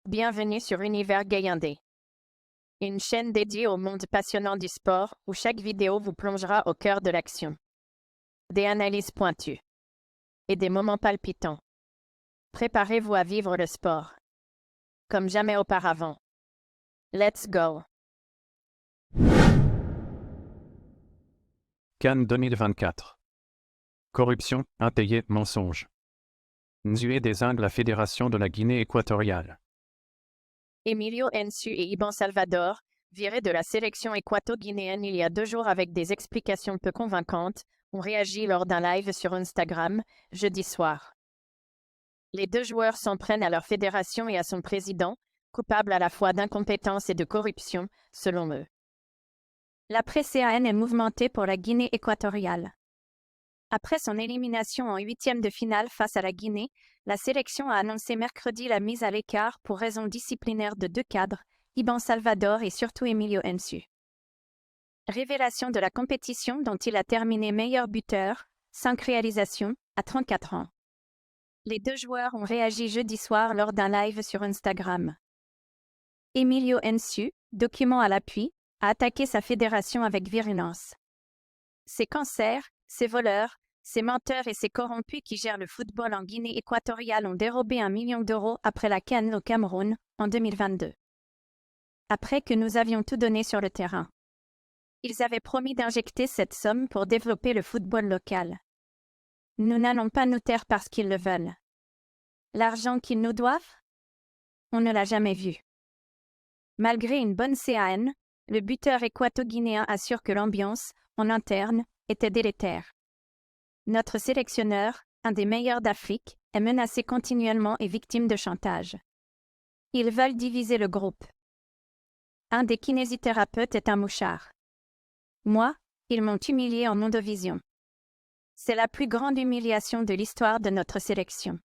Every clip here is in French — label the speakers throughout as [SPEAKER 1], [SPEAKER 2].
[SPEAKER 1] Bienvenue sur Univers Gayandé, une chaîne dédiée au monde passionnant du sport où chaque vidéo vous plongera au cœur de l'action. Des analyses pointues et des moments palpitants. Préparez-vous à vivre le sport comme jamais auparavant. Let's go!
[SPEAKER 2] CAN 2024. Corruption, impayés, mensonges. Nzué désigne la Fédération de la Guinée équatoriale.
[SPEAKER 1] Emilio Nsue et Iban Salvador, virés de la sélection équato-guinéenne il y a 2 jours avec des explications peu convaincantes, ont réagi lors d'un live sur Instagram, jeudi soir. Les 2 joueurs s'en prennent à leur fédération et à son président, coupable à la fois d'incompétence et de corruption, selon eux. La pré-CAN est mouvementée pour la Guinée équatoriale. Après son élimination en 8e de finale face à la Guinée, la sélection a annoncé mercredi la mise à l'écart pour raisons disciplinaires de 2 cadres, Iban Salvador et surtout Emilio Nsue. Révélation de la compétition dont il a terminé meilleur buteur, 5 réalisations, à 34 ans. Les 2 joueurs ont réagi jeudi soir lors d'un live sur Instagram. Emilio Nsue, document à l'appui, a attaqué sa fédération avec virulence. Ces cancers, ces voleurs, ces menteurs et ces corrompus qui gèrent le football en Guinée équatoriale ont dérobé 1 million d'euros après la CAN au Cameroun, en 2022. Après que nous avions tout donné sur le terrain. Ils avaient promis d'injecter cette somme pour développer le football local. Nous n'allons pas nous taire parce qu'ils le veulent. L'argent qu'ils nous doivent? On ne l'a jamais vu. Malgré une bonne CAN, le buteur équato-guinéen assure que l'ambiance, en interne, était délétère. Notre sélectionneur, un des meilleurs d'Afrique, est menacé continuellement et victime de chantage. Ils veulent diviser le groupe. Un des kinésithérapeutes est un mouchard. Moi, ils m'ont humilié en Ondovision. C'est la plus grande humiliation de l'histoire de notre sélection.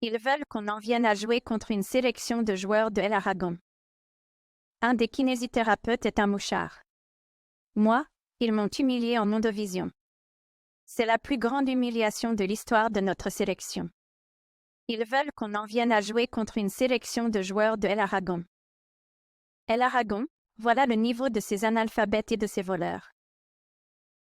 [SPEAKER 1] Ils veulent qu'on en vienne à jouer contre une sélection de joueurs de El Aragon. Un des kinésithérapeutes est un mouchard. Moi, ils m'ont humilié en Ondovision. C'est la plus grande humiliation de l'histoire de notre sélection. Ils veulent qu'on en vienne à jouer contre une sélection de joueurs de El Aragon. El Aragon, voilà le niveau de ces analphabètes et de ces voleurs.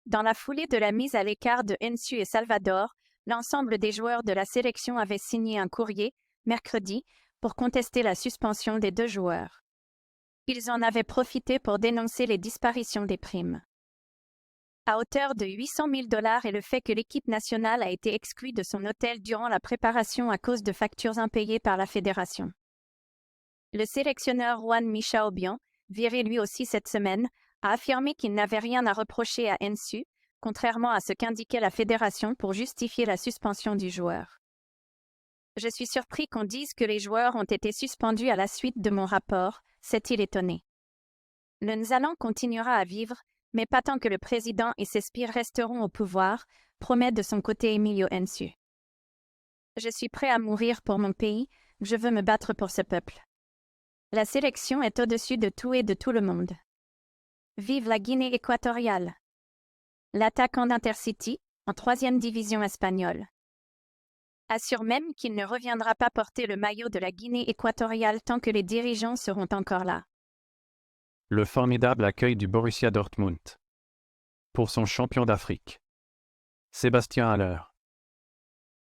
[SPEAKER 1] Dans la foulée de la mise à l'écart de Nsue et Salvador, l'ensemble des joueurs de la sélection avaient signé un courrier, mercredi, pour contester la suspension des 2 joueurs. Ils en avaient profité pour dénoncer les disparitions des primes. À hauteur de 800 000 $ et le fait que l'équipe nationale a été exclue de son hôtel durant la préparation à cause de factures impayées par la fédération. Le sélectionneur Juan Micha Obiang, viré lui aussi cette semaine, a affirmé qu'il n'avait rien à reprocher à Nsue, contrairement à ce qu'indiquait la fédération pour justifier la suspension du joueur. Je suis surpris qu'on dise que les joueurs ont été suspendus à la suite de mon rapport, s'est-il étonné. Le Nzalan continuera à vivre, mais pas tant que le président et ses sbires resteront au pouvoir, promet de son côté Emilio Nsue. Je suis prêt à mourir pour mon pays, je veux me battre pour ce peuple. La sélection est au-dessus de tout et de tout le monde. Vive la Guinée équatoriale! L'attaquant d'Intercity, en 3e division espagnole, assure même qu'il ne reviendra pas porter le maillot de la Guinée équatoriale tant que les dirigeants seront encore là.
[SPEAKER 2] Le formidable accueil du Borussia Dortmund. Pour son champion d'Afrique. Sébastien Haller.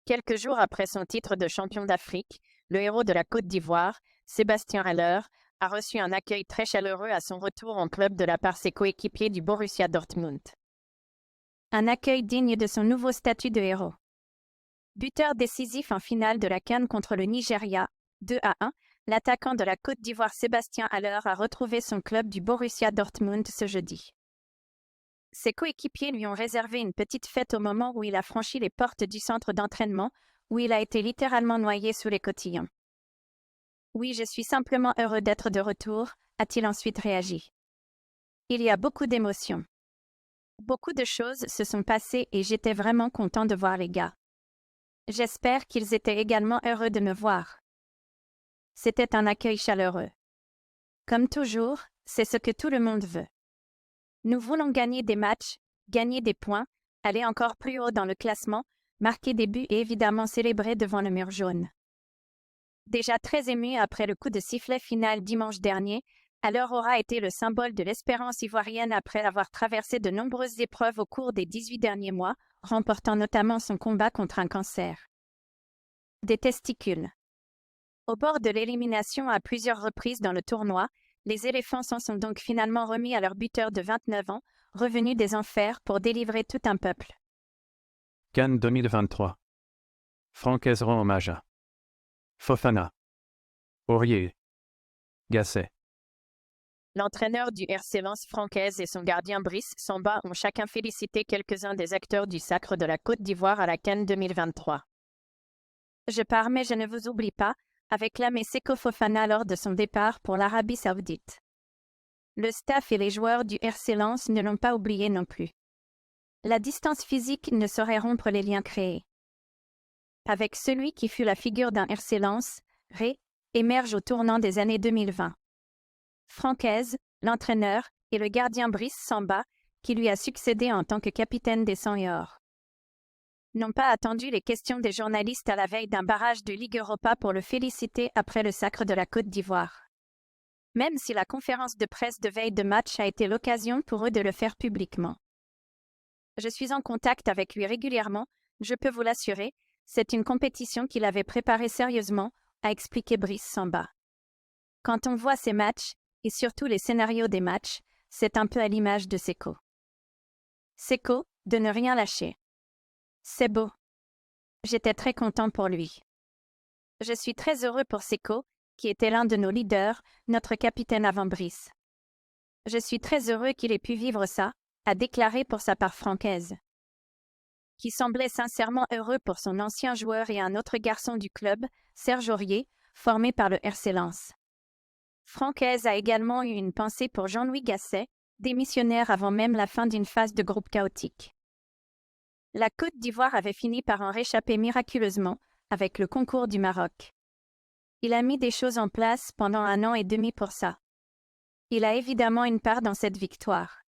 [SPEAKER 1] Quelques jours après son titre de champion d'Afrique, le héros de la Côte d'Ivoire, Sébastien Haller, a reçu un accueil très chaleureux à son retour en club de la part de ses coéquipiers du Borussia Dortmund. Un accueil digne de son nouveau statut de héros. Buteur décisif en finale de la CAN contre le Nigeria, 2-1, l'attaquant de la Côte d'Ivoire Sébastien Haller a retrouvé son club du Borussia Dortmund ce jeudi. Ses coéquipiers lui ont réservé une petite fête au moment où il a franchi les portes du centre d'entraînement, où il a été littéralement noyé sous les cotillons. Oui, je suis simplement heureux d'être de retour, a-t-il ensuite réagi. Il y a beaucoup d'émotions. Beaucoup de choses se sont passées et j'étais vraiment content de voir les gars. J'espère qu'ils étaient également heureux de me voir. C'était un accueil chaleureux. Comme toujours, c'est ce que tout le monde veut. Nous voulons gagner des matchs, gagner des points, aller encore plus haut dans le classement, marquer des buts et évidemment célébrer devant le mur jaune. Déjà très ému après le coup de sifflet final dimanche dernier, alors aura été le symbole de l'espérance ivoirienne après avoir traversé de nombreuses épreuves au cours des 18 derniers mois, remportant notamment son combat contre un cancer des testicules. Au bord de l'élimination à plusieurs reprises dans le tournoi, les éléphants s'en sont donc finalement remis à leur buteur de 29 ans, revenu des enfers pour délivrer tout un peuple.
[SPEAKER 2] CAN 2023. Francaise rend hommage à Fofana, Aurier, Gasset.
[SPEAKER 1] L'entraîneur du RC Lens Francaise et son gardien Brice Samba ont chacun félicité quelques-uns des acteurs du Sacre de la Côte d'Ivoire à la CAN 2023. Je pars mais je ne vous oublie pas, avait clamé Seko Fofana lors de son départ pour l'Arabie Saoudite. Le staff et les joueurs du RC Lens ne l'ont pas oublié non plus. La distance physique ne saurait rompre les liens créés. Avec celui qui fut la figure d'un RC Lens, Ré, émerge au tournant des années 2020. Francaise, l'entraîneur, et le gardien Brice Samba, qui lui a succédé en tant que capitaine des 100 et or. N'ont pas attendu les questions des journalistes à la veille d'un barrage de Ligue Europa pour le féliciter après le Sacre de la Côte d'Ivoire. Même si la conférence de presse de veille de match a été l'occasion pour eux de le faire publiquement. Je suis en contact avec lui régulièrement, je peux vous l'assurer, c'est une compétition qu'il avait préparée sérieusement, a expliqué Brice Samba. Quand on voit ces matchs, et surtout les scénarios des matchs, c'est un peu à l'image de Seko. Seko, de ne rien lâcher. C'est beau. J'étais très content pour lui. Je suis très heureux pour Seko, qui était l'un de nos leaders, notre capitaine avant Brice. Je suis très heureux qu'il ait pu vivre ça, a déclaré pour sa part Francaise, qui semblait sincèrement heureux pour son ancien joueur et un autre garçon du club, Serge Aurier, formé par le RC Lens. Francaise a également eu une pensée pour Jean-Louis Gasset, démissionnaire avant même la fin d'une phase de groupe chaotique. La Côte d'Ivoire avait fini par en réchapper miraculeusement, avec le concours du Maroc. Il a mis des choses en place pendant 1 an et demi pour ça. Il a évidemment une part dans cette victoire.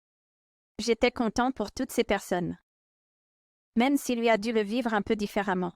[SPEAKER 1] J'étais content pour toutes ces personnes. Même s'il lui a dû le vivre un peu différemment.